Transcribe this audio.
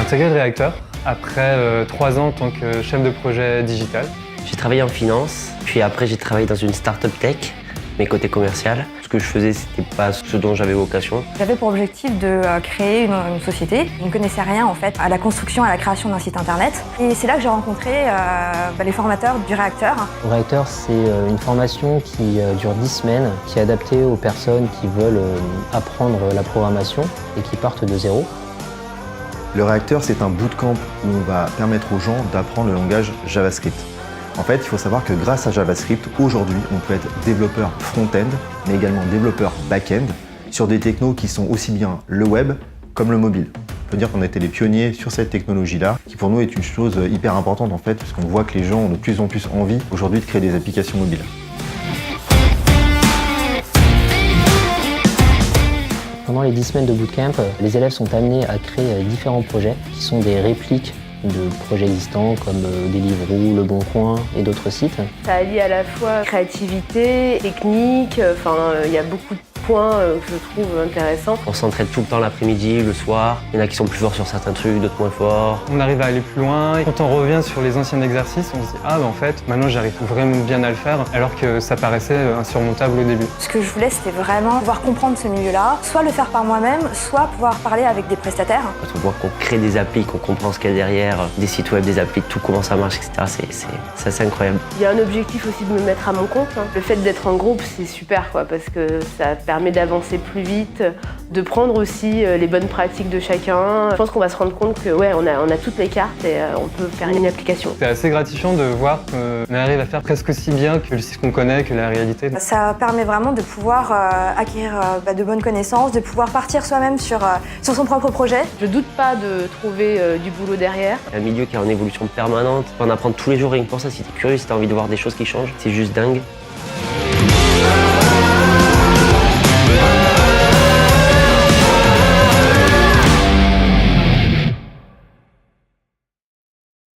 intégré le réacteur après 3 ans en tant que chef de projet digital. J'ai travaillé en finance, puis après j'ai travaillé dans une start-up tech, mais côté commercial. Ce que je faisais, c'était pas ce dont j'avais vocation. J'avais pour objectif de créer une société. Je ne connaissais rien en fait à la construction, à la création d'un site internet. Et c'est là que j'ai rencontré les formateurs du réacteur. Le réacteur, c'est une formation qui dure 10 semaines, qui est adaptée aux personnes qui veulent apprendre la programmation et qui partent de zéro. Le réacteur, c'est un bootcamp où on va permettre aux gens d'apprendre le langage JavaScript. En fait, il faut savoir que grâce à JavaScript, aujourd'hui, on peut être développeur front-end, mais également développeur back-end, sur des technos qui sont aussi bien le web comme le mobile. On peut dire qu'on a été les pionniers sur cette technologie-là, qui pour nous est une chose hyper importante en fait, parce qu'on voit que les gens ont de plus en plus envie aujourd'hui de créer des applications mobiles. Pendant les 10 semaines de bootcamp, les élèves sont amenés à créer différents projets qui sont des répliques de projets existants comme Deliveroo, Le Bon Coin et d'autres sites. Ça allie à la fois créativité, technique, il y a beaucoup de points que je trouve intéressants. On s'entraide tout le temps l'après-midi, le soir. Il y en a qui sont plus forts sur certains trucs, d'autres moins forts. On arrive à aller plus loin. Quand on revient sur les anciens exercices, on se dit « Ah, en fait, maintenant j'arrive vraiment bien à le faire », alors que ça paraissait insurmontable au début. Ce que je voulais, c'était vraiment pouvoir comprendre ce milieu-là, soit le faire par moi-même, soit pouvoir parler avec des prestataires. Quand on voit qu'on crée des applis, qu'on comprend ce qu'il y a derrière, des sites web, des applis, tout comment ça marche, etc., c'est assez incroyable. Il y a un objectif aussi de me mettre à mon compte. Le fait d'être en groupe, c'est super, parce que ça permet d'avancer plus vite, de prendre aussi les bonnes pratiques de chacun. Je pense qu'on va se rendre compte que on a toutes les cartes et on peut faire une application. C'est assez gratifiant de voir qu'on arrive à faire presque aussi bien que le site qu'on connaît, que la réalité. Ça permet vraiment de pouvoir acquérir de bonnes connaissances, de pouvoir partir soi-même sur son propre projet. Je doute pas de trouver du boulot derrière. Un milieu qui est en évolution permanente, on en apprend tous les jours, rien que pour ça, si t'es curieux, si t'as envie de voir des choses qui changent, c'est juste dingue.